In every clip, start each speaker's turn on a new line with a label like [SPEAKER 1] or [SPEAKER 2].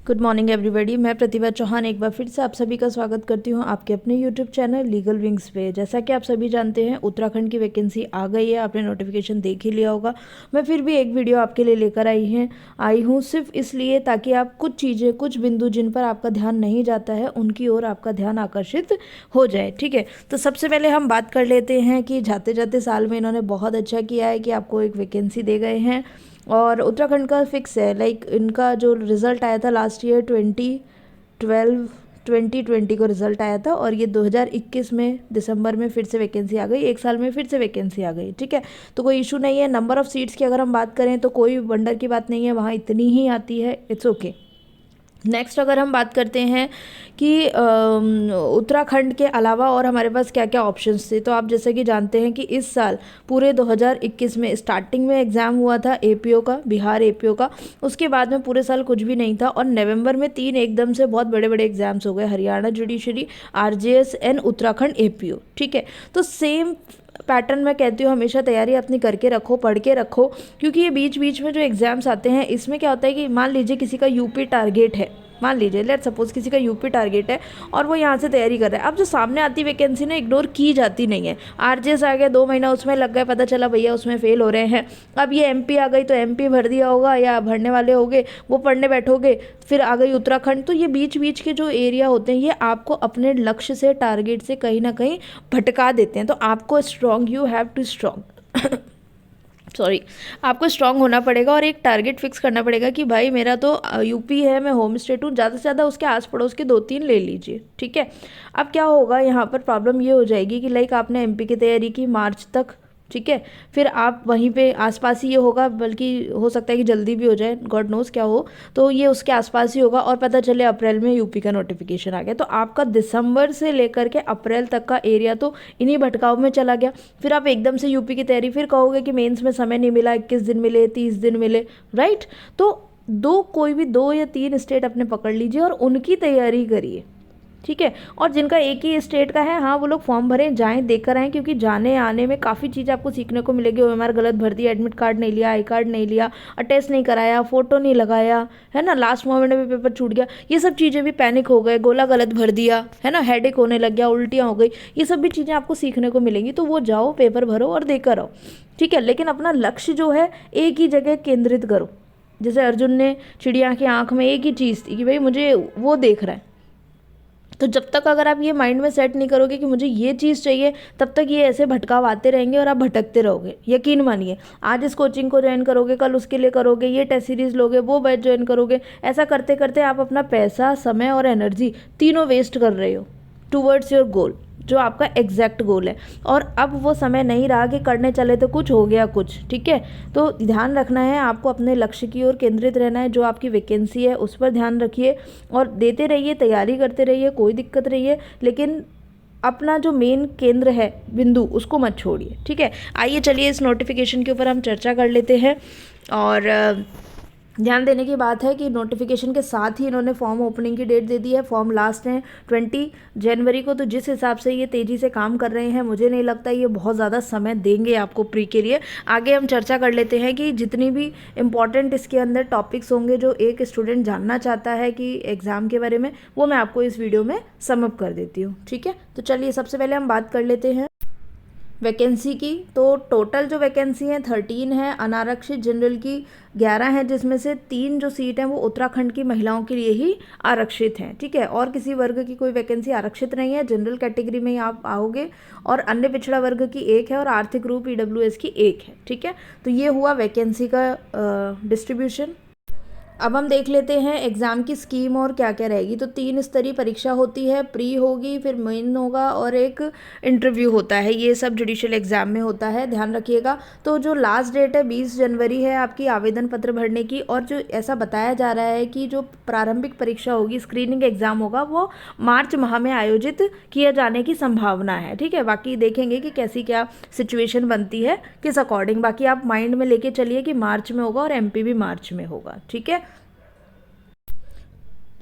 [SPEAKER 1] Good morning everybody. मैं प्रतिभा चौहान एक बार फिर से आप सभी का स्वागत करती हूं आपके अपने यूट्यूब चैनल लीगल विंग्स पे। जैसा कि आप सभी जानते हैं उत्तराखंड की वैकेंसी आ गई है, आपने नोटिफिकेशन देख ही लिया होगा। मैं फिर भी एक वीडियो आपके लिए लेकर आई हूं सिर्फ इसलिए ताकि आप कुछ चीज़ें, कुछ बिंदु जिन पर आपका ध्यान नहीं जाता है उनकी ओर आपका ध्यान आकर्षित हो जाए। ठीक है, तो सबसे पहले हम बात कर लेते हैं कि जाते जाते साल में इन्होंने बहुत अच्छा किया है कि आपको एक वैकेंसी दे गए हैं और उत्तराखंड का फिक्स है। लाइक इनका जो रिज़ल्ट आया था लास्ट ईयर 2020 को रिज़ल्ट आया था और ये 2021 में दिसंबर में फिर से वैकेंसी आ गई, एक साल में फिर से वैकेंसी आ गई। ठीक है, तो कोई इशू नहीं है। नंबर ऑफ़ सीट्स की अगर हम बात करें तो कोई वंडर की बात नहीं है, वहाँ इतनी ही आती है, इट्स ओके। नेक्स्ट अगर हम बात करते हैं कि उत्तराखंड के अलावा और हमारे पास क्या क्या ऑप्शंस थे, तो आप जैसे कि जानते हैं कि इस साल पूरे 2021 में स्टार्टिंग में एग्ज़ाम हुआ था एपीओ का, बिहार एपीओ का। उसके बाद में पूरे साल कुछ भी नहीं था और नवंबर में 3 एकदम से बहुत बड़े बड़े एग्जाम्स हो गए, Haryana judiciary, RJS and Uttarakhand APO. ठीक है, तो सेम पैटर्न मैं कहती हूँ हमेशा तैयारी अपनी करके रखो, पढ़ के रखो, क्योंकि ये बीच बीच में जो एग्ज़ाम्स आते हैं इसमें क्या होता है कि मान लीजिए किसी का यूपी टारगेट है, मान लीजिए लेट सपोज किसी का यूपी टारगेट है और वो यहाँ से तैयारी कर रहा है। अब जो सामने आती वैकेंसी ना इग्नोर की जाती नहीं है। आरजेएस आ गया, 2 महीना उसमें लग गया, पता चला भैया उसमें फेल हो रहे हैं। अब ये एमपी आ गई तो एमपी भर दिया होगा या भरने वाले होंगे, वो पढ़ने बैठोगे। फिर आ गई उत्तराखंड। तो ये बीच बीच के जो एरिया होते हैं ये आपको अपने लक्ष्य से, टारगेट से कहीं ना कहीं भटका देते हैं। तो आपको strong, you have to strong sorry, आपको स्ट्रांग होना पड़ेगा और एक टारगेट फिक्स करना पड़ेगा कि भाई मेरा तो यूपी है, मैं होम स्टेट हूँ, ज़्यादा से ज़्यादा उसके आस पड़ोस के 2-3 ले लीजिए। ठीक है, अब क्या होगा यहाँ पर प्रॉब्लम ये हो जाएगी कि लाइक आपने एमपी की तैयारी की मार्च तक, ठीक है, फिर आप वहीं पे आसपास ही ये होगा, बल्कि हो सकता है कि जल्दी भी हो जाए, गॉड नोस क्या हो, तो ये उसके आसपास ही होगा और पता चले अप्रैल में यूपी का नोटिफिकेशन आ गया। तो आपका दिसंबर से लेकर के अप्रैल तक का एरिया तो इन्हीं भटकाव में चला गया। फिर आप एकदम से यूपी की तैयारी, फिर कहोगे कि मेंस में समय नहीं मिला, 21 दिन मिले, 30 दिन मिले, राइट। तो कोई भी 2 या 3 स्टेट अपने पकड़ लीजिए और उनकी तैयारी करिए। ठीक है, और जिनका एक ही स्टेट का है, हाँ वो लोग फॉर्म भरें, जाएं, देकर आएँ, क्योंकि जाने आने में काफ़ी चीज़ आपको सीखने को मिलेगी। ओएमआर गलत भर दिया, एडमिट कार्ड नहीं लिया, आई कार्ड नहीं लिया, अटेस्ट नहीं कराया, फ़ोटो नहीं लगाया, है ना, लास्ट मोमेंट में पेपर छूट गया, ये सब चीज़ें भी, पैनिक हो गए, गोला गलत भर दिया, है ना, हेडेक होने लग गया, उल्टियाँ हो गई, ये सब भी चीज़ें आपको सीखने को मिलेंगी। तो वो जाओ, पेपर भरो और देकर आओ। ठीक है, लेकिन अपना लक्ष्य जो है एक ही जगह केंद्रित करो। जैसे अर्जुन ने चिड़िया की आँख में एक ही चीज़ थी कि भाई मुझे वो देख रहा है। तो जब तक अगर आप ये माइंड में सेट नहीं करोगे कि मुझे ये चीज़ चाहिए, तब तक ये ऐसे भटकाव आते रहेंगे और आप भटकते रहोगे। यकीन मानिए, आज इस कोचिंग को ज्वाइन करोगे, कल उसके लिए करोगे, ये टेस्ट सीरीज़ लोगे, वो बैच ज्वाइन करोगे, ऐसा करते करते आप अपना पैसा, समय और एनर्जी तीनों वेस्ट कर रहे हो टूवर्ड्स योर गोल, जो आपका एग्जैक्ट गोल है। और अब वो समय नहीं रहा कि करने चले तो कुछ हो गया कुछ। ठीक है, तो ध्यान रखना है आपको, अपने लक्ष्य की ओर केंद्रित रहना है। जो आपकी वैकेंसी है उस पर ध्यान रखिए और देते रहिए, तैयारी करते रहिए, कोई दिक्कत नहीं है, लेकिन अपना जो मेन केंद्र है, बिंदु, उसको मत छोड़िए। ठीक है, आइए चलिए इस नोटिफिकेशन के ऊपर हम चर्चा कर लेते हैं। और ध्यान देने की बात है कि नोटिफिकेशन के साथ ही इन्होंने फॉर्म ओपनिंग की डेट दे दी है। फॉर्म लास्ट हैं 20 जनवरी को। तो जिस हिसाब से ये तेज़ी से काम कर रहे हैं, मुझे नहीं लगता ये बहुत ज़्यादा समय देंगे आपको प्री के लिए। आगे हम चर्चा कर लेते हैं कि जितनी भी इम्पॉर्टेंट इसके अंदर टॉपिक्स होंगे जो एक स्टूडेंट जानना चाहता है कि एग्ज़ाम के बारे में, वो मैं आपको इस वीडियो में समअप कर देती हूँ। ठीक है, तो चलिए सबसे पहले हम बात कर लेते हैं वैकेंसी की। तो टोटल जो वैकेंसी हैं 13 है, अनारक्षित जनरल की 11 हैं, जिसमें से 3 जो सीट हैं वो उत्तराखंड की महिलाओं के लिए ही आरक्षित हैं। ठीक है, और किसी वर्ग की कोई वैकेंसी आरक्षित नहीं है, जनरल कैटेगरी में ही आप आओगे। और अन्य पिछड़ा वर्ग की 1 है और आर्थिक रूप ईडब्ल्यूएस की 1 है। ठीक है, तो ये हुआ वैकेंसी का डिस्ट्रीब्यूशन। अब हम देख लेते हैं एग्ज़ाम की स्कीम और क्या क्या रहेगी। तो 3 स्तरीय परीक्षा होती है, प्री होगी, फिर मेन होगा और एक इंटरव्यू होता है। ये सब जुडिशियल एग्ज़ाम में होता है, ध्यान रखिएगा। तो जो लास्ट डेट है 20 जनवरी है आपकी आवेदन पत्र भरने की। और जो ऐसा बताया जा रहा है कि जो प्रारंभिक परीक्षा होगी, स्क्रीनिंग एग्ज़ाम होगा, वो मार्च माह में आयोजित किया जाने की संभावना है। ठीक है, बाकी देखेंगे कि कैसी क्या सिचुएशन बनती है, किस अकॉर्डिंग। बाकी आप माइंड में लेके चलिए कि मार्च में होगा और एमपी भी मार्च में होगा। ठीक है,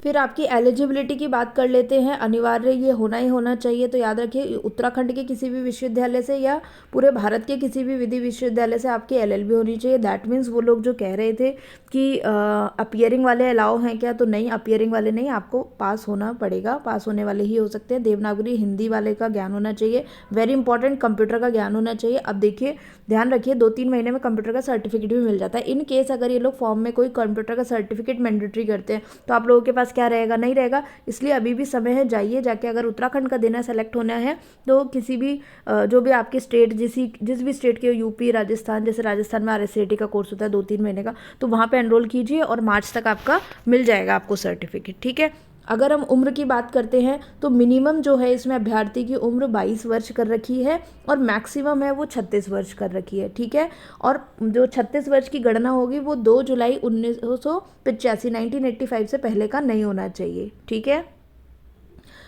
[SPEAKER 1] फिर आपकी एलिजिबिलिटी की बात कर लेते हैं। अनिवार्य ये होना ही होना चाहिए, तो याद रखिए उत्तराखंड के किसी भी विश्वविद्यालय से या पूरे भारत के किसी भी विधि विश्वविद्यालय से आपकी एलएलबी होनी चाहिए। दैट मीन्स वो लोग जो कह रहे थे कि अपियरिंग वाले अलाउ हैं क्या, तो नहीं, अपियरिंग वाले नहीं, आपको पास होना पड़ेगा, पास होने वाले ही हो सकते हैं। देवनागरी हिंदी वाले का ज्ञान होना चाहिए, वेरी इंपॉर्टेंट, कंप्यूटर का ज्ञान होना चाहिए। अब देखिए ध्यान रखिए 2-3 महीने में कंप्यूटर का सर्टिफिकेट भी मिल जाता है। इन केस अगर ये लोग फॉर्म में कोई कंप्यूटर का सर्टिफिकेट मैंडेटरी करते हैं तो आप लोगों के पास क्या रहेगा, नहीं रहेगा। इसलिए अभी भी समय है, जाइए जाके अगर उत्तराखंड का देना सेलेक्ट होना है तो किसी भी जो भी आपकी स्टेट जिस भी स्टेट के, यूपी, राजस्थान, जैसे राजस्थान में RSAT का कोर्स होता है 2-3 महीने का, तो वहाँ पे एनरोल कीजिए और मार्च तक आपका मिल जाएगा आपको सर्टिफिकेट, ठीक है। अगर हम उम्र की बात करते हैं तो मिनिमम जो है इसमें अभ्यर्थी की उम्र 22 वर्ष कर रखी है और मैक्सिमम है वो 36 वर्ष कर रखी है, ठीक है। और जो 36 वर्ष की गणना होगी वो 2 जुलाई 1985 1985 से पहले का नहीं होना चाहिए, ठीक है।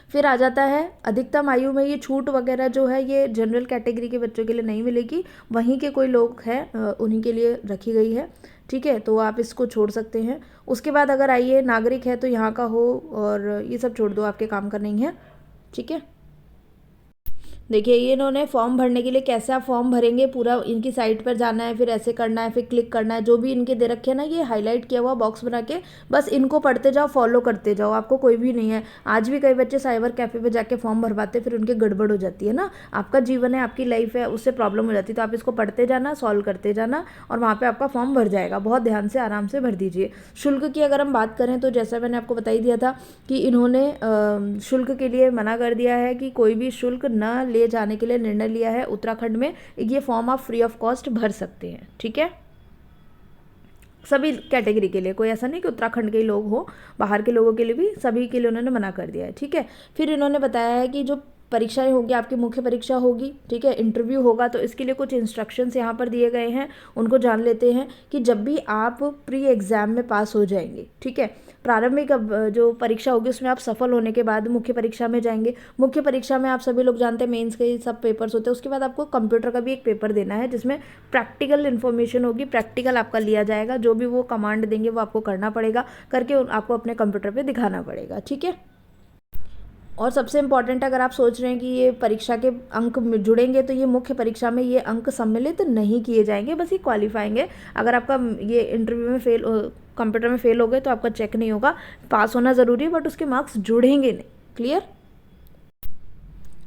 [SPEAKER 1] फिर आ जाता है अधिकतम आयु में ये छूट वगैरह जो है ये जनरल कैटेगरी के बच्चों के लिए नहीं मिलेगी, वहीं के कोई लोग हैं उन्हीं के लिए रखी गई है, ठीक है, तो आप इसको छोड़ सकते हैं। उसके बाद अगर आइए नागरिक है तो यहाँ का हो, और ये सब छोड़ दो, आपके काम का नहीं है, ठीक है। देखिए ये इन्होंने फॉर्म भरने के लिए कैसे आप फॉर्म भरेंगे, पूरा इनकी साइट पर जाना है, फिर ऐसे करना है, फिर क्लिक करना है, जो भी इनके दे रखे हैं ना ये हाईलाइट किया हुआ बॉक्स बना के, बस इनको पढ़ते जाओ, फॉलो करते जाओ, आपको कोई भी नहीं है। आज भी कई बच्चे साइबर कैफ़े पे जाके फॉर्म भरवाते फिर उनके गड़बड़ हो जाती है ना। आपका जीवन है, आपकी लाइफ है, उससे प्रॉब्लम हो जाती है, तो आप इसको पढ़ते जाना, सॉल्व करते जाना और वहाँ पर आपका फॉर्म भर जाएगा। बहुत ध्यान से आराम से भर दीजिए। शुल्क की अगर हम बात करें तो जैसा मैंने आपको बता ही दिया था कि इन्होंने शुल्क के लिए मना कर दिया है कि कोई भी शुल्क न ले जाने के लिए निर्णय लिया है उत्तराखंड में। ये फॉर्म आप फ्री ऑफ कॉस्ट भर सकते हैं, ठीक है, सभी कैटेगरी के लिए, कोई ऐसा नहीं कि उत्तराखंड के ही लोग हो, बाहर के लोगों के लिए भी, सभी के लिए उन्होंने मना कर दिया है, ठीक है। फिर इन्होंने बताया है कि जो परीक्षाएं होगी आपकी मुख्य परीक्षा होगी, ठीक है, इंटरव्यू होगा, तो इसके लिए कुछ इंस्ट्रक्शंस यहाँ पर दिए गए हैं, उनको जान लेते हैं। कि जब भी आप प्री एग्ज़ाम में पास हो जाएंगे, ठीक है, प्रारंभिक जो परीक्षा होगी उसमें आप सफल होने के बाद मुख्य परीक्षा में जाएंगे। मुख्य परीक्षा में आप सभी लोग जानते हैं मेंस के सब पेपर्स होते हैं, उसके बाद आपको कंप्यूटर का भी एक पेपर देना है जिसमें प्रैक्टिकल इन्फॉर्मेशन होगी, प्रैक्टिकल आपका लिया जाएगा, जो भी वो कमांड देंगे वो आपको करना पड़ेगा, करके आपको अपने कंप्यूटर पर दिखाना पड़ेगा, ठीक है। और सबसे इम्पॉर्टेंट, अगर आप सोच रहे हैं कि ये परीक्षा के अंक जुड़ेंगे तो ये मुख्य परीक्षा में ये अंक सम्मिलित नहीं किए जाएंगे, बस ये क्वालिफाएंगे। अगर आपका ये इंटरव्यू में कंप्यूटर में फेल हो गए तो आपका चेक नहीं होगा, पास होना ज़रूरी है बट उसके मार्क्स जुड़ेंगे नहीं, क्लियर।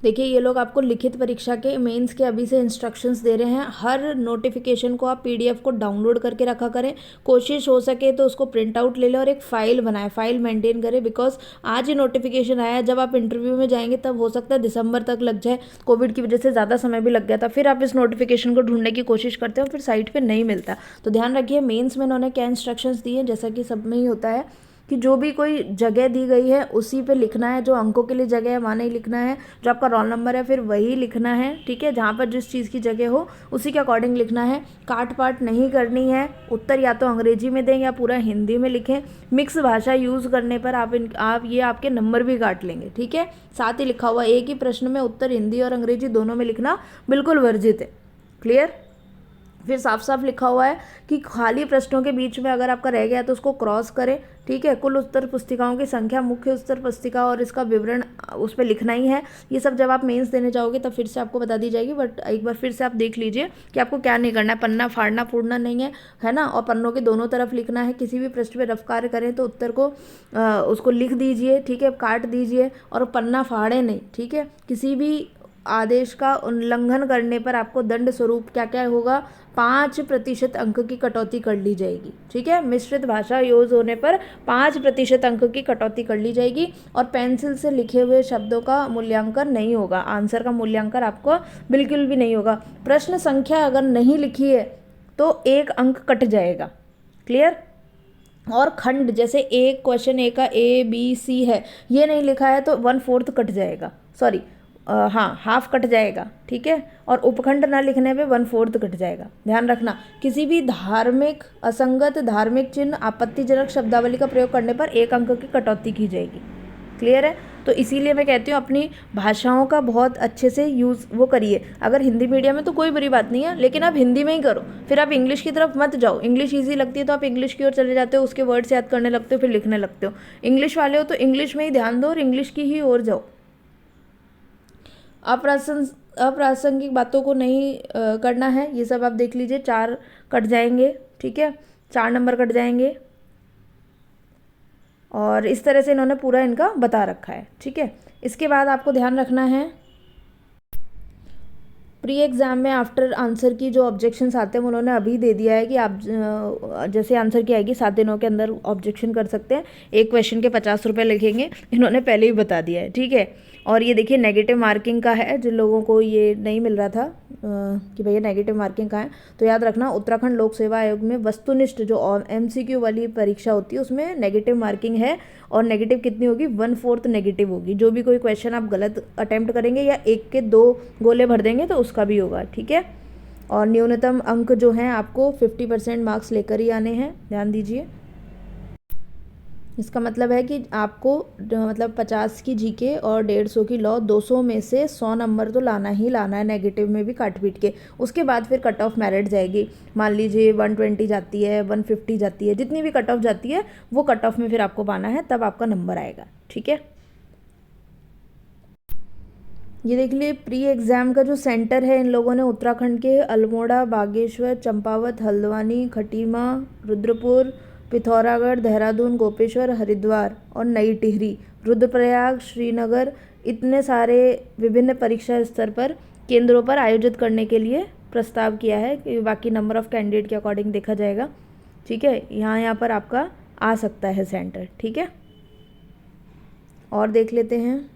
[SPEAKER 1] देखिए ये लोग आपको लिखित परीक्षा के मेंस के अभी से इंस्ट्रक्शंस दे रहे हैं। हर नोटिफिकेशन को आप PDF को डाउनलोड करके रखा करें, कोशिश हो सके तो उसको प्रिंट आउट ले लें और एक फ़ाइल बनाएं, फाइल मेंटेन करें। बिकॉज आज ये नोटिफिकेशन आया, जब आप इंटरव्यू में जाएंगे तब हो सकता है दिसंबर तक लग जाए, कोविड की वजह से ज़्यादा समय भी लग गया था। फिर आप इस नोटिफिकेशन को ढूंढने की कोशिश करते हो, फिर साइट पर नहीं मिलता। तो ध्यान रखिए मेन्स में इन्होंने क्या इंस्ट्रक्शंस दिए, जैसा कि सब में ही होता है कि जो भी कोई जगह दी गई है उसी पे लिखना है, जो अंकों के लिए जगह है वहाँ नहीं लिखना है, जो आपका रोल नंबर है फिर वही लिखना है, ठीक है, जहाँ पर जिस चीज़ की जगह हो उसी के अकॉर्डिंग लिखना है। काट पाट नहीं करनी है, उत्तर या तो अंग्रेजी में दें या पूरा हिंदी में लिखें। मिक्स भाषा यूज़ करने पर आप ये आपके नंबर भी काट लेंगे, ठीक है। साथ ही लिखा हुआ एक ही प्रश्न में उत्तर हिंदी और अंग्रेजी दोनों में लिखना बिल्कुल वर्जित है, क्लियर। फिर साफ साफ लिखा हुआ है कि खाली प्रश्नों के बीच में अगर आपका रह गया तो उसको क्रॉस करें, ठीक है। कुल उत्तर पुस्तिकाओं की संख्या, मुख्य उत्तर पुस्तिका और इसका विवरण उस पर लिखना ही है। ये सब जब आप मेंस देने जाओगे तब फिर से आपको बता दी जाएगी, बट एक बार फिर से आप देख लीजिए कि आपको क्या नहीं करना है। पन्ना फाड़ना फूड़ना नहीं है ना, और पन्नों के दोनों तरफ लिखना है। किसी भी प्रश्न में रफ कार्य करें तो उत्तर को उसको लिख दीजिए, ठीक है, काट दीजिए और पन्ना फाड़े नहीं, ठीक है। किसी भी आदेश का उल्लंघन करने पर आपको दंड स्वरूप क्या क्या होगा, 5% अंक की कटौती कर ली जाएगी, ठीक है। मिश्रित भाषा यूज होने पर 5% अंक की कटौती कर ली जाएगी। और पेंसिल से लिखे हुए शब्दों का मूल्यांकन नहीं होगा, आंसर का मूल्यांकन आपको बिल्कुल भी नहीं होगा। प्रश्न संख्या अगर नहीं लिखी है तो 1 अंक कट जाएगा, क्लियर। और खंड, जैसे एक क्वेश्चन ए का ABC है, ये नहीं लिखा है तो 1/4 कट जाएगा, सॉरी हाफ कट जाएगा, ठीक है। और उपखंड ना लिखने पे 1/4 कट जाएगा, ध्यान रखना। किसी भी धार्मिक असंगत धार्मिक चिन्ह आपत्तिजनक शब्दावली का प्रयोग करने पर 1 अंक की कटौती की जाएगी, क्लियर है। तो तो इसीलिए मैं कहती हूँ अपनी भाषाओं का बहुत अच्छे से यूज़ वो करिए। अगर हिंदी मीडियम में तो कोई बुरी बात नहीं है, लेकिन आप हिंदी में ही करो, फिर आप इंग्लिश की तरफ मत जाओ। इंग्लिश ईजी लगती है तो आप इंग्लिश की ओर चले जाते हो, उसके वर्ड्स याद करने लगते हो, फिर लिखने लगते हो। इंग्लिश वाले हो तो इंग्लिश में ही ध्यान दो और इंग्लिश की ही ओर जाओ। अप्रासंगिक बातों को नहीं करना है, ये सब आप देख लीजिए। 4 कट जाएंगे, ठीक है, 4 नंबर कट जाएंगे। और इस तरह से इन्होंने पूरा इनका बता रखा है, ठीक है। इसके बाद आपको ध्यान रखना है प्री एग्ज़ाम में आफ्टर आंसर की जो ऑब्जेक्शंस आते हैं उन्होंने अभी दे दिया है कि आप जैसे आंसर की आएगी 7 दिनों के अंदर ऑब्जेक्शन कर सकते हैं। एक क्वेश्चन के 50 रुपये लिखेंगे, इन्होंने पहले ही बता दिया है, ठीक है। और ये देखिए नेगेटिव मार्किंग का है, जिन लोगों को ये नहीं मिल रहा था कि भैया नेगेटिव मार्किंग का है, तो याद रखना उत्तराखंड लोक सेवा आयोग में वस्तुनिष्ठ जो MCQ वाली परीक्षा होती है उसमें नेगेटिव मार्किंग है। और नेगेटिव कितनी होगी? 1/4 नेगेटिव होगी। जो भी कोई क्वेश्चन आप गलत अटैम्प्ट करेंगे या 1 के 2 गोले भर देंगे तो उसका भी होगा, ठीक है। और न्यूनतम अंक जो हैं आपको 50% मार्क्स लेकर ही आने हैं, ध्यान दीजिए। इसका मतलब है कि आपको मतलब 50 की जीके और 150 की लॉ, 200 में से 100 नंबर तो लाना ही लाना है, नेगेटिव में भी काट पीट के। उसके बाद फिर कट ऑफ मेरिट जाएगी। मान लीजिए 120 जाती है, 150 जाती है, जितनी भी कट ऑफ जाती है वो कट ऑफ में फिर आपको पाना है, तब आपका नंबर आएगा, ठीक है। ये देख लिए प्री एग्ज़ाम का जो सेंटर है, इन लोगों ने उत्तराखंड के अल्मोड़ा, बागेश्वर, चंपावत, हल्द्वानी, खटीमा, रुद्रपुर, पिथौरागढ़, देहरादून, गोपेश्वर, हरिद्वार और नई टिहरी, रुद्रप्रयाग, श्रीनगर, इतने सारे विभिन्न परीक्षा स्तर पर केंद्रों पर आयोजित करने के लिए प्रस्ताव किया है कि बाकी नंबर ऑफ़ कैंडिडेट के अकॉर्डिंग देखा जाएगा, ठीक है। यहाँ पर आपका आ सकता है सेंटर, ठीक है। और देख लेते हैं,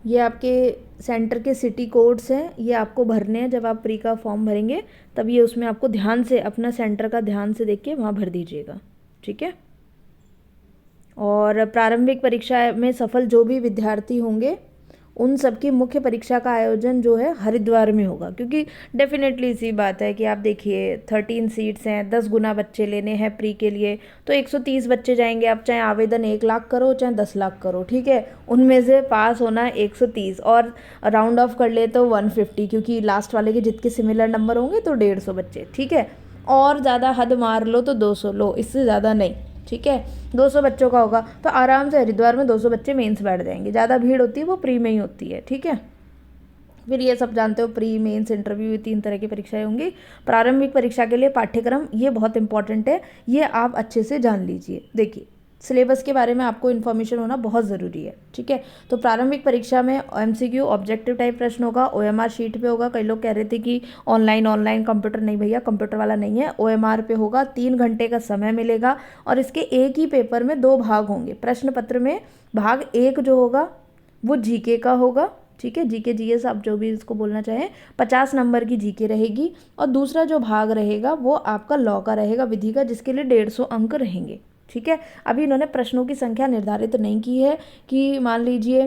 [SPEAKER 1] ये आपके सेंटर के सिटी कोड्स हैं, ये आपको भरने हैं। जब आप प्री का फॉर्म भरेंगे तब ये उसमें आपको ध्यान से अपना सेंटर का ध्यान से देख के वहाँ भर दीजिएगा, ठीक है। और प्रारंभिक परीक्षा में सफल जो भी विद्यार्थी होंगे उन सबकी मुख्य परीक्षा का आयोजन जो है हरिद्वार में होगा, क्योंकि डेफिनेटली इसी बात है कि आप देखिए 13 सीट्स हैं, 10 गुना बच्चे लेने हैं प्री के लिए, तो 130 बच्चे जाएंगे। आप चाहे आवेदन 1 लाख करो चाहे 10 लाख करो, ठीक है, उनमें से पास होना 130 और राउंड ऑफ कर ले तो 150, क्योंकि लास्ट वाले के जितने सिमिलर नंबर होंगे तो 150 बच्चे, ठीक है। और ज़्यादा हद मार लो तो 200 लो, इससे ज़्यादा नहीं, ठीक है। 200 बच्चों का होगा तो आराम से हरिद्वार में 200 बच्चे मेंस बैठ जाएंगे। ज़्यादा भीड़ होती है वो प्री में ही होती है, ठीक है। फिर ये सब जानते हो प्री, मेंस, इंटरव्यू, ये 3 तरह की परीक्षाएं होंगी। प्रारंभिक परीक्षा के लिए पाठ्यक्रम ये बहुत इंपॉर्टेंट है, ये आप अच्छे से जान लीजिए। देखिए सिलेबस के बारे में आपको इन्फॉर्मेशन होना बहुत ज़रूरी है, ठीक है। तो प्रारंभिक परीक्षा में MCQ ऑब्जेक्टिव टाइप प्रश्न होगा, OMR शीट पे होगा। कई लोग कह रहे थे कि ऑनलाइन कंप्यूटर, नहीं भैया कंप्यूटर वाला नहीं है, OMR पे होगा। 3 घंटे का समय मिलेगा और इसके एक ही पेपर में 2 भाग होंगे। प्रश्न पत्र में भाग 1 जो होगा वो GK का होगा, ठीक है, GK GS आप जो भी इसको बोलना चाहें, 50 नंबर की GK रहेगी। और दूसरा जो भाग रहेगा वो आपका लॉ का रहेगा, विधि का, जिसके लिए 150 अंक रहेंगे, ठीक है। अभी इन्होंने प्रश्नों की संख्या निर्धारित नहीं की है कि मान लीजिए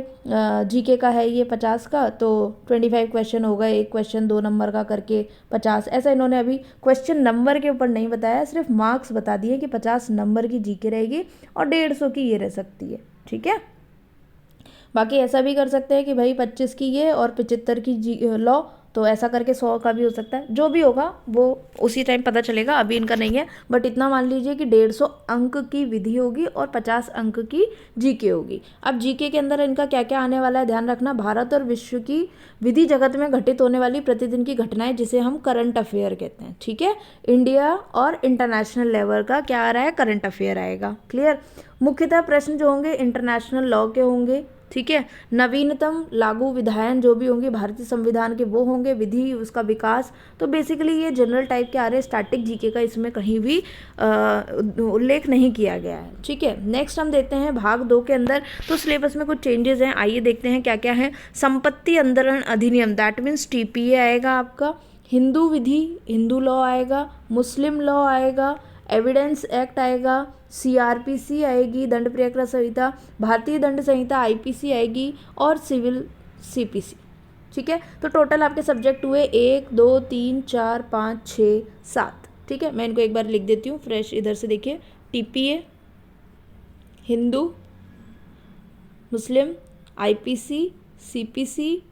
[SPEAKER 1] GK का है ये 50 का तो 25 क्वेश्चन हो गए, एक क्वेश्चन 2 नंबर का करके 50, ऐसा इन्होंने अभी क्वेश्चन नंबर के ऊपर नहीं बताया, सिर्फ मार्क्स बता दिए कि 50 नंबर की GK रहेगी और 150 की ये रह सकती है, ठीक है। बाकी ऐसा भी कर सकते हैं कि भाई 25 की ये और 75 की लॉ, तो ऐसा करके 100 का भी हो सकता है। जो भी होगा वो उसी टाइम पता चलेगा, अभी इनका नहीं है। बट इतना मान लीजिए कि 150 अंक की विधि होगी और 50 अंक की GK होगी। अब GK के अंदर इनका क्या क्या आने वाला है ध्यान रखना। भारत और विश्व की विधि जगत में घटित होने वाली प्रतिदिन की घटनाएं, जिसे हम करंट अफेयर कहते हैं, ठीक है। इंडिया और इंटरनेशनल लेवल का क्या आ रहा है? करंट अफेयर आएगा, क्लियर। मुख्यतः प्रश्न जो होंगे इंटरनेशनल लॉ के होंगे, ठीक है। नवीनतम लागू विधायन जो भी होंगे भारतीय संविधान के वो होंगे, विधि, उसका विकास। तो बेसिकली ये जनरल टाइप के आ रहे हैं, स्टैटिक GK का इसमें कहीं भी उल्लेख नहीं किया गया है, ठीक है। नेक्स्ट हम देखते हैं भाग 2 के अंदर, तो सिलेबस में कुछ चेंजेस हैं, आइए देखते हैं क्या क्या है। संपत्ति अंतरण अधिनियम, दैट मीन्स TPA आएगा आपका। हिंदू विधि, हिंदू लॉ आएगा। मुस्लिम लॉ आएगा। एविडेंस एक्ट आएगा। CRPC आएगी, दंड प्रक्रिया संहिता। भारतीय दंड संहिता IPC आएगी और सिविल CPC, ठीक है। तो टोटल आपके सब्जेक्ट हुए 1 2 3 4 5 6 7, ठीक है। मैं इनको एक बार लिख देती हूँ फ्रेश, इधर से देखिए। TPA, हिंदू, मुस्लिम, आईपीसी, सीपीसी,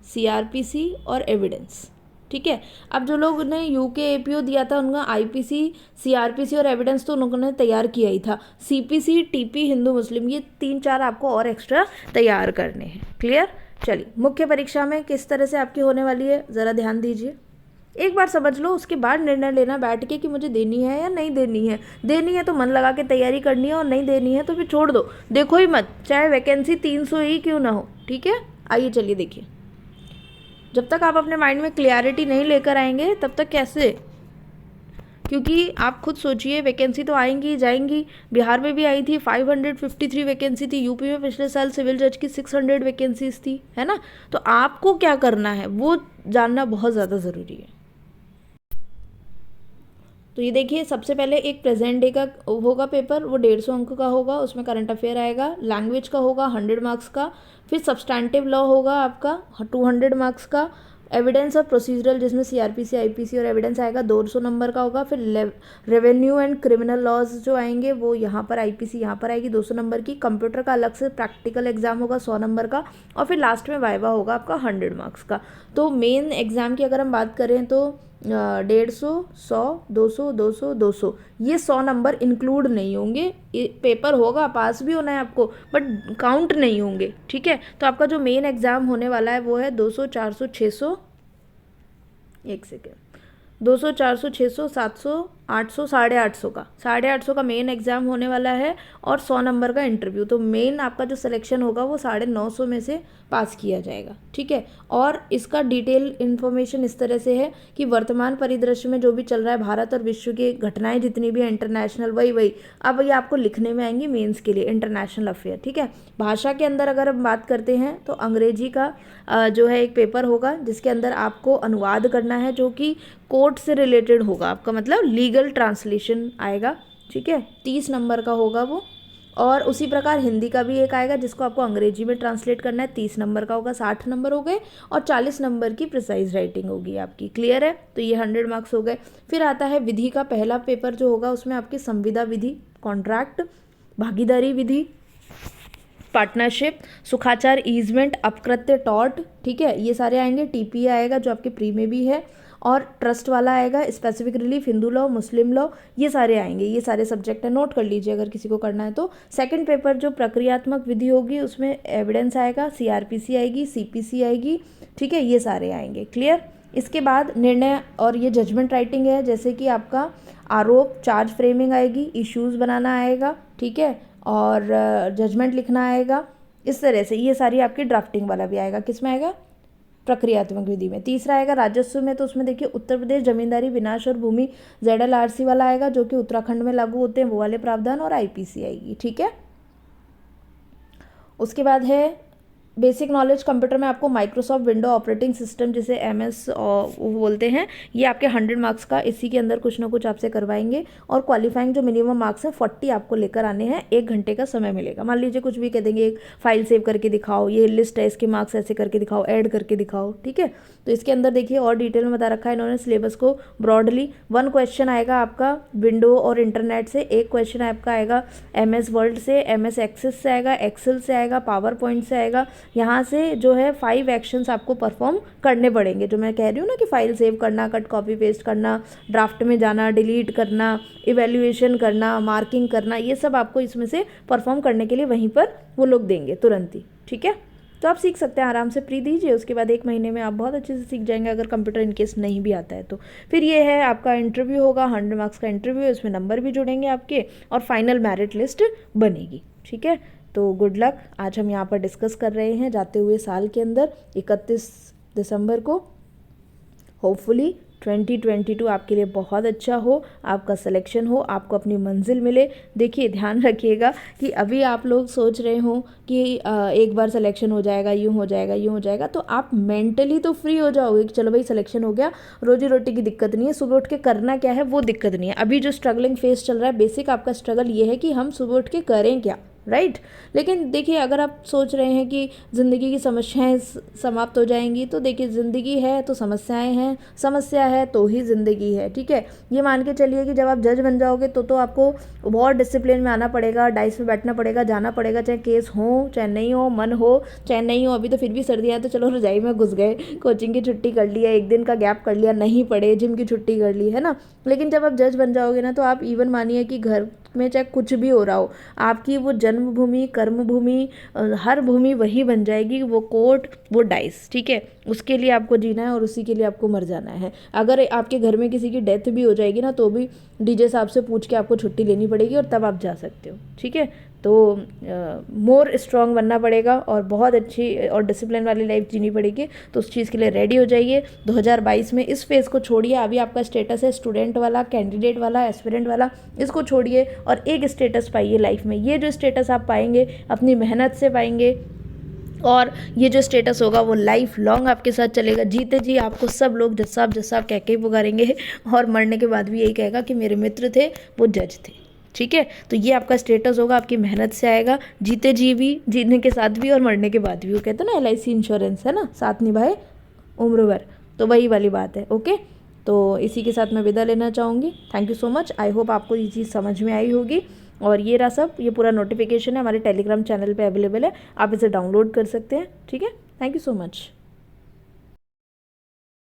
[SPEAKER 1] सीआरपीसी और एविडेंस। ठीक है, अब जो लोग ने यूके एपीओ दिया था उनका आईपीसी, सीआरपीसी और एविडेंस तो उन्होंने तैयार किया ही था। सीपीसी, टीपी, हिंदू, मुस्लिम, ये 3-4 आपको और एक्स्ट्रा तैयार करने हैं। क्लियर? चलिए, मुख्य परीक्षा में किस तरह से आपकी होने वाली है ज़रा ध्यान दीजिए। एक बार समझ लो, उसके बाद निर्णय लेना बैठ के कि मुझे देनी है या नहीं देनी है। देनी है तो मन लगा के तैयारी करनी है, और नहीं देनी है तो फिर छोड़ दो, देखो ही मत, चाहे वैकेंसी 300 ही क्यों ना हो। ठीक है, आइए चलिए देखिए। जब तक आप अपने माइंड में क्लियरिटी नहीं लेकर आएंगे तब तक कैसे, क्योंकि आप खुद सोचिए, वैकेंसी तो आएंगी जाएंगी। बिहार में भी आई थी 553 वैकेंसी थी, यूपी में पिछले साल सिविल जज की 600 वैकेंसीज थी, है ना। तो आपको क्या करना है वो जानना बहुत ज़्यादा ज़रूरी है। तो ये देखिए, सबसे पहले एक प्रेजेंट डे का होगा पेपर, वो 150 अंक का होगा, उसमें करंट अफेयर आएगा। लैंग्वेज का होगा 100 मार्क्स का। फिर सब्सटैंटिव लॉ होगा आपका 200 मार्क्स का। एविडेंस और प्रोसीजरल, जिसमें सीआरपीसी, आईपीसी और एविडेंस आएगा, 200 नंबर का होगा। फिर रेवेन्यू एंड क्रिमिनल लॉज जो आएंगे वो यहाँ पर आईपीसी यहाँ पर आएगी 200 नंबर की। कंप्यूटर का अलग से प्रैक्टिकल एग्जाम होगा 100 नंबर का। और फिर लास्ट में वाइवा होगा आपका 100 मार्क्स का। तो मेन एग्जाम की अगर हम बात करें तो 150, 100, 200, 200, 200, ये 100 नंबर इंक्लूड नहीं होंगे। पेपर होगा, पास भी होना है आपको, बट काउंट नहीं होंगे। ठीक है, तो आपका जो मेन एग्ज़ाम होने वाला है वो है 200, 400, 600, एक सेकेंड, 200, 400, 600, 700, 800, 850 का 850 का मेन एग्ज़ाम होने वाला है, और 100 नंबर का इंटरव्यू। तो मेन आपका जो सिलेक्शन होगा वो 950 में से पास किया जाएगा। ठीक है, और इसका डिटेल इन्फॉर्मेशन इस तरह से है कि वर्तमान परिदृश्य में जो भी चल रहा है, भारत और विश्व की घटनाएं जितनी भी है इंटरनेशनल, वही अब ये आपको लिखने में आएंगी मेंस के लिए, इंटरनेशनल अफेयर। ठीक है, भाषा के अंदर अगर हम बात करते हैं तो अंग्रेजी का जो है एक पेपर होगा, जिसके अंदर आपको अनुवाद करना है, जो कि कोर्ट से रिलेटेड होगा आपका, मतलब लीगल ट्रांसलेशन आएगा। ठीक है, 30 नंबर का होगा वो। और उसी प्रकार हिंदी का भी एक आएगा, जिसको आपको अंग्रेजी में ट्रांसलेट करना है, 30 नंबर का होगा। 60 नंबर हो गए, और 40 नंबर की प्रिसाइज राइटिंग होगी आपकी। क्लियर है? तो ये 100 मार्क्स हो गए। फिर आता है विधि का पहला पेपर जो होगा, उसमें आपकी संविदा विधि, कॉन्ट्रैक्ट, भागीदारी विधि, पार्टनरशिप, सुखाचार, ईजमेंट, अपकृत्य, टॉर्ट। ठीक है, ये सारे आएंगे। टीपीए आएगा जो आपके प्री में भी है, और ट्रस्ट वाला आएगा, स्पेसिफिक रिलीफ, हिंदू लॉ, मुस्लिम लॉ, ये सारे आएंगे। ये सारे सब्जेक्ट है, नोट कर लीजिए अगर किसी को करना है तो। सेकंड पेपर जो प्रक्रियात्मक विधि होगी, उसमें एविडेंस आएगा, सीआरपीसी आएगी, सीपीसी आएगी। ठीक है, ये सारे आएंगे। क्लियर? इसके बाद निर्णय और ये जजमेंट राइटिंग है, जैसे कि आपका आरोप, चार्ज फ्रेमिंग आएगी, इश्यूज़ बनाना आएगा। ठीक है, और जजमेंट लिखना आएगा। इस तरह से ये सारी आपकी ड्राफ्टिंग वाला भी आएगा। किस में आएगा? प्रक्रियात्मक विधि में। तीसरा आएगा राजस्व में, तो उसमें देखिए उत्तर प्रदेश जमींदारी, विनाश और भूमि, ZLRC वाला आएगा, जो कि उत्तराखंड में लागू होते हैं, वो वाले प्रावधान, और आईपीसी आएगी। ठीक है, उसके बाद है बेसिक नॉलेज कंप्यूटर में आपको माइक्रोसॉफ्ट विंडो ऑपरेटिंग सिस्टम, जिसे MS बोलते हैं, ये आपके 100 मार्क्स का, इसी के अंदर कुछ ना कुछ आपसे करवाएंगे। और क्वालिफाइंग जो मिनिमम मार्क्स है 40 आपको लेकर आने हैं। 1 घंटे का समय मिलेगा। मान लीजिए कुछ भी कह देंगे, एक फाइल सेव करके दिखाओ, ये लिस्ट है, इसके मार्क्स ऐसे करके दिखाओ, ऐड करके दिखाओ। ठीक है, तो इसके अंदर देखिए और डिटेल में बता रखा है इन्होंने सिलेबस को ब्रॉडली। 1 क्वेश्चन आएगा आपका विंडो और इंटरनेट से, 1 क्वेश्चन आपका आएगा MS वर्ड से, MS एक्सेस से आएगा, एक्सेल से आएगा, पावर पॉइंट से आएगा। यहाँ से जो है 5 एक्शंस आपको परफॉर्म करने पड़ेंगे, जो मैं कह रही हूँ ना कि फाइल सेव करना, कट कॉपी पेस्ट करना, ड्राफ्ट में जाना, डिलीट करना, इवैल्यूएशन करना, मार्किंग करना, ये सब आपको इसमें से परफॉर्म करने के लिए वहीं पर वो लोग देंगे तुरंत ही। ठीक है, तो आप सीख सकते हैं, आराम से प्री दीजिए, उसके बाद 1 महीने में आप बहुत अच्छे से सीख जाएंगे, अगर कंप्यूटर इनकेस नहीं भी आता है तो। फिर ये है आपका इंटरव्यू होगा, 100 मार्क्स का इंटरव्यू, इसमें नंबर भी जुड़ेंगे आपके, और फाइनल मेरिट लिस्ट बनेगी। ठीक है, तो गुड लक। आज हम यहाँ पर डिस्कस कर रहे हैं जाते हुए साल के अंदर 31 दिसंबर को। होपफुली 2022 आपके लिए बहुत अच्छा हो, आपका सिलेक्शन हो, आपको अपनी मंजिल मिले। देखिए ध्यान रखिएगा कि अभी आप लोग सोच रहे हो कि एक बार सिलेक्शन हो जाएगा, यूँ हो जाएगा, यूँ हो जाएगा, तो आप मेंटली तो फ्री हो जाओगे कि चलो भाई सिलेक्शन हो गया, रोजी रोटी की दिक्कत नहीं है, सुबह उठ के करना क्या है वो दिक्कत नहीं है। अभी जो स्ट्रगलिंग फेस चल रहा है, बेसिक आपका स्ट्रगल ये है कि हम सुबह उठ के करें क्या। राइट। लेकिन देखिए, अगर आप सोच रहे हैं कि ज़िंदगी की समस्याएं समाप्त हो जाएंगी, तो देखिए ज़िंदगी है तो समस्याएं हैं, समस्या है तो ही ज़िंदगी है, ठीक है। ये मान के चलिए कि जब आप जज बन जाओगे तो आपको बहुत डिसिप्लिन में आना पड़ेगा, डाइस पे बैठना पड़ेगा, जाना पड़ेगा, चाहे केस हो चाहे नहीं हो, मन हो चाहे नहीं हो। अभी तो फिर भी सर्दियाँ तो चलो रजाई में घुस गए, कोचिंग की छुट्टी कर लिया, एक दिन का गैप कर लिया, नहीं पढ़े, जिम की छुट्टी कर ली, है ना। लेकिन जब आप जज बन जाओगे ना, तो आप इवन मानिए कि घर में चाहे कुछ भी हो रहा हो, आपकी वो जन्मभूमि, कर्मभूमि, हर भूमि वही बन जाएगी, वो कोर्ट, वो डाइस, ठीक है। उसके लिए आपको जीना है और उसी के लिए आपको मर जाना है। अगर आपके घर में किसी की डेथ भी हो जाएगी ना, तो भी डीजे साहब से पूछ के आपको छुट्टी लेनी पड़ेगी और तब आप जा सकते हो, ठीक है। तो मोर स्ट्रॉन्ग बनना पड़ेगा और बहुत अच्छी और डिसिप्लिन वाली लाइफ जीनी पड़ेगी। तो उस चीज़ के लिए रेडी हो जाइए। 2022 में इस फेज़ को छोड़िए। अभी आपका स्टेटस है स्टूडेंट वाला, कैंडिडेट वाला, एस्पिरेंट वाला, इसको छोड़िए और एक स्टेटस पाइए लाइफ में। ये जो स्टेटस आप पाएंगे अपनी मेहनत से पाएंगे, और ये जो स्टेटस होगा वो लाइफ लॉन्ग आपके साथ चलेगा। जीते जी आपको सब लोग जस्साब जस्साब कह के ही पुकारेंगे, और मरने के बाद भी यही कहेगा कि मेरे मित्र थे, वो जज थे, ठीक है। तो ये आपका स्टेटस होगा, आपकी मेहनत से आएगा, जीते जी भी, जीने के साथ भी और मरने के बाद भी। वो कहते हैं ना LIC इंश्योरेंस, है ना, साथ निभाए उम्र भर, तो वही वाली बात है। ओके, तो इसी के साथ मैं विदा लेना चाहूँगी। Thank you so much. I hope आपको ये चीज़ समझ में आई होगी। और ये रहा सब, ये पूरा नोटिफिकेशन है हमारे टेलीग्राम चैनल पे अवेलेबल है, आप इसे डाउनलोड कर सकते हैं, ठीक है। Thank you so much.